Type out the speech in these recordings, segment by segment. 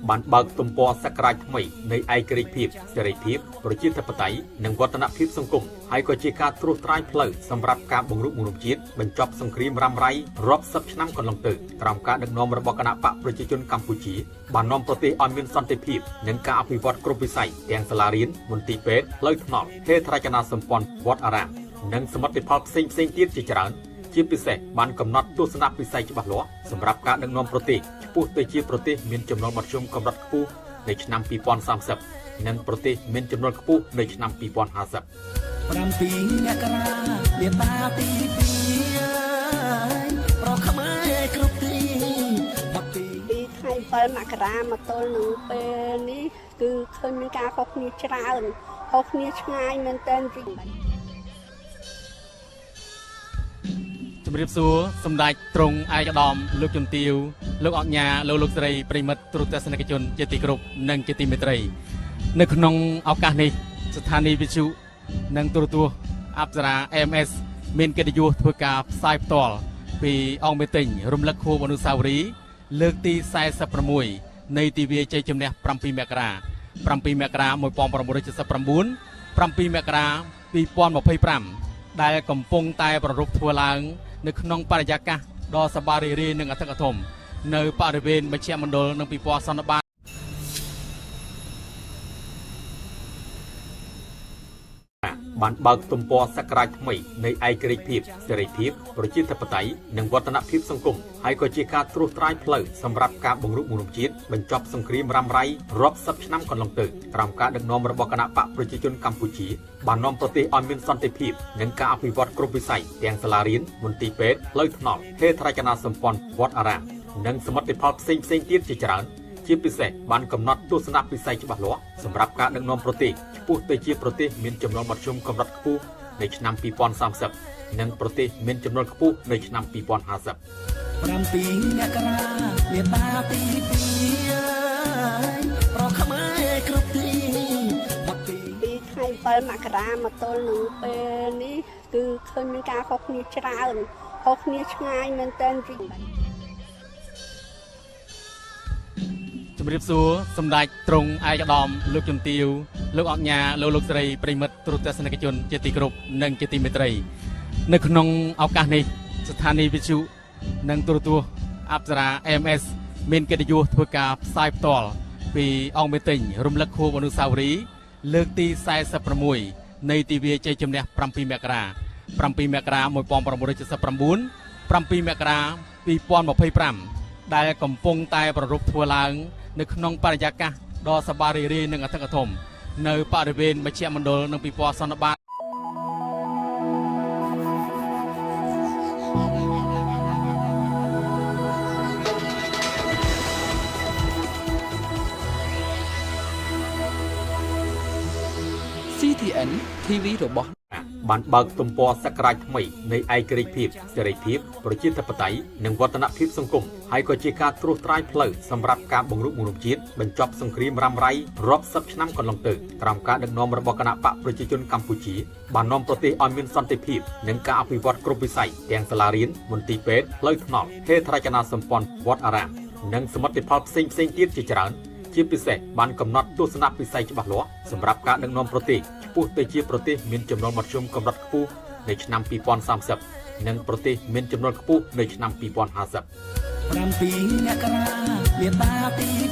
បានបើកទំព័រសក្ការៈថ្មីនៃឯករាជ្យភាពសេរីភាពប្រជាធិបតេយ្យនិងវឌ្ឍនភាពសង្គមហើយក៏ជាការត្រួសត្រាយផ្លូវសម្រាប់ការបង្រួបបង្រួមជាតិបញ្ចប់សង្គ្រាមរ៉ាំរ៉ៃរាប់សិបឆ្នាំកន្លងទៅក្រោមការដឹកនាំរបស់គណៈបកប្រជាជនកម្ពុជាបាននាំប្រទេសឲ្យមានសន្តិភាពនិងការអភិវឌ្ឍគ្រប់វិស័យទាំងសាលារៀនមន្ទីរពេទ្យផ្លូវថ្នល់ហេដ្ឋារចនាសម្ព័ន្ធវត្តអារាមនិងសមិទ្ធផលផ្សេងទៀតជាច្រើនជាពិសេសបានកំណត់ទស្សនវិស័យច្បាស់លាស់សម្រាប់ការដឹកនាំប្រទេសឆ្ពោះទៅជាប្រទេសមានចំណូលមធ្យមកម្រិតខ្ពស់នៅឆ្នាំ2030និងប្រទេសមានចំណូលខ្ពស់នៅឆ្នាំ2050 7 មករាវាតាទី2ប្រខំឲ្យគ្រប់ទីពីថ្ងៃ7មករាមកទល់នឹងពេលនេះគឺឃើញមានការខុសគ្នាច្រើនខុសគ្នាឆ្ងាយមែនទែនវិញជំរាបសួរសម្ដេចទ្រង់ឯកឧត្តមលោកជំទាវលោកអញ្ញាលោកស្រីប្រិមិត្តទូរទស្សនិកជនជាទីគោរពនិងជាទីមេត្រីនៅក្នុងឱកាសនេះស្ថានីយ៍វិទ្យុនិងទូរទស្សន៍អប្សរា AMS មានកិត្តិយសធ្វើការផ្សាយផ្ទាល់ពីអង្គមេតិញរំលឹកខួបអនុស្សាវរីយ៍លើកទី46នៃទិវាជ័យជំនះ7មករា7មករា1979 7មករា2025ដែលកំពុងតែប្រារព្ធធ្វើឡើងនៅក្នុងបរិយាកាសដ៏សប្បាយរីករាយនិងអធិកអធមនៅបរិវេណមជ្ឈមណ្ឌលនិងពិព័រណ៍សន្និបាតបានបើកទំព័រសក្ការៈថ្មីនៃឯករាជ្យភាពសេរីភាពប្រជាធិបតេយ្យនិងវឌ្ឍនភាពសង្គមហើយក៏ជាការត្រួសត្រាយផ្លូវសម្រាប់ការបង្រួបបង្រួមជាតិបញ្ចប់សង្គ្រាមរ៉ាំរ៉ៃរាប់សិបឆ្នាំកន្លងទៅក្រោមការដឹកនាំរបស់គណៈបកប្រជាជនកម្ពុជាបាននាំប្រទេសឲ្យមានសន្តិភាពនិងការអភិវឌ្ឍគ្រប់វិស័យទាំងសាលារៀនមន្ទីរពេទ្យផ្លូវថ្នល់ហេដ្ឋារចនាសម្ព័ន្ធវត្តអារាមនិងសមិទ្ធផលផ្សេងទៀតជាច្រើនជាពិសេសបានកំណត់ទស្សនវិស័យច្បាស់លាស់សម្រាប់ការដឹកនាំប្រទេសឆ្ពោះទៅជាប្រទេសមានចំណូលមធ្យមកម្រិតខ្ពស់នៅឆ្នាំ2030និងប្រទេសមានចំណូលខ្ពស់នៅឆ្នាំ2050 7 មករាវាតាទី2ប្រខំឲ្យគ្រប់ទីពីថ្ងៃ7មករាមកទល់នឹងពេលនេះគឺឃើញមានការខុសគ្នាច្រើនខុសគ្នាឆ្ងាយមែនទែនវិញជំរាបសួរសម្ដេចទ្រង់ឯកឧត្តមលោកជំទាវលោកអញ្ញាលោកស្រីប្រិមិត្តទូរទស្សនិកជនជាទីគោរពនិងជាទីមេត្រីនៅក្នុងឱកាសនេះស្ថានីយ៍វិទ្យុនិងទូរទស្សន៍អប្សរា AMS មានកិត្តិយសធ្វើការផ្សាយផ្ទាល់ពីអង្គមេតិញរំលឹកខួបអនុស្សាវរីយ៍លើកទី46នៃទិវាជ័យជំនះ7មករា7មករា1979 7មករា2025ដែលកំពុងតែប្រារព្ធធ្វើឡើងនៅក្នុងបរិយាកាសដ៏សប្បាយរីករាយនិងអធិកអធមនៅបរិវេណមជ្ឈមណ្ឌលនិងពិព័រណ៍សន្និបាតCTN TV របស់បានបើកទំព័រសក្ការៈថ្មីនៃឯករាជ្យភាពសេរីភាពប្រជាធិបតេយ្យនិងវឌ្ឍនភាពសង្គមហើយក៏ជាការត្រួសត្រាយផ្លូវសម្រាប់ការបង្រួបបង្រួមជាតិបញ្ចប់សង្គ្រាមរ៉ាំរ៉ៃរាប់សិបឆ្នាំកន្លងទៅក្រោមការដឹកនាំរបស់គណៈបកប្រជាជនកម្ពុជាបាននាំប្រទេសឲ្យមានសន្តិភាពនិងការអភិវឌ្ឍគ្រប់វិស័យទាំងសាលារៀនមន្ទីរពេទ្យផ្លូវថ្នល់ហេដ្ឋារចនាសម្ព័ន្ធវត្តអារាមនិងសមិទ្ធផលផ្សេងទៀតជាច្រើនជាពិសេសបានកំណត់ទស្សនវិស័យច្បាស់លាស់សម្រាប់ការដឹកនាំប្រទេសឆ្ពោះទៅជាប្រទេសមានចំណូលមធ្យមកម្រិតខ្ពស់នៅឆ្នាំ2030និងប្រទេសមានចំណូលខ្ពស់នៅឆ្នាំ2050 7 មករាវាតាទី2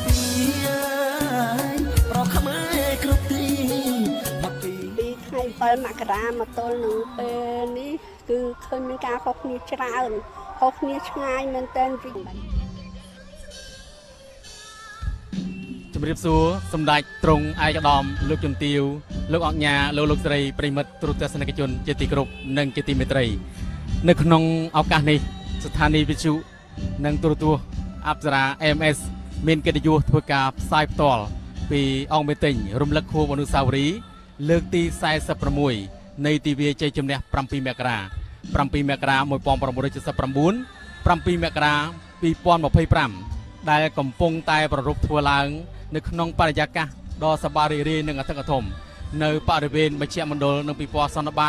ប្រខំឲ្យគ្រប់ទីពីថ្ងៃ7មករាមកទល់នឹងពេលនេះគឺឃើញមានការខុសគ្នាច្រើនខុសគ្នាឆ្ងាយមែនទែនវិញជំរាបសួរសម្ដេចទ្រង់ឯកឧត្តមលោកជំទាវលោកអញ្ញាលោកស្រីប្រិមិត្តទូរទស្សនិកជនជាទីគោរពនិងជាទីមេត្រីនៅក្នុងឱកាសនេះស្ថានីយ៍វិទ្យុនិងទូរទស្សន៍អប្សរា AMS មានកិត្តិយសធ្វើការផ្សាយផ្ទាល់ពីអង្គមេតិញរំលឹកខួបអនុស្សាវរីយ៍លើកទី46នៃទិវាជ័យជំនះ7មករា7មករា1979 7 មករា2025ដែលកំពុងតែប្រារព្ធធ្វើឡើងនៅក្នុងបរិយាកាសដ៏សប្បាយរីករាយនិងអធិកអធមនៅបរិវេណមជ្ឈមណ្ឌលនិងពិព័រណ៍សន្និបាត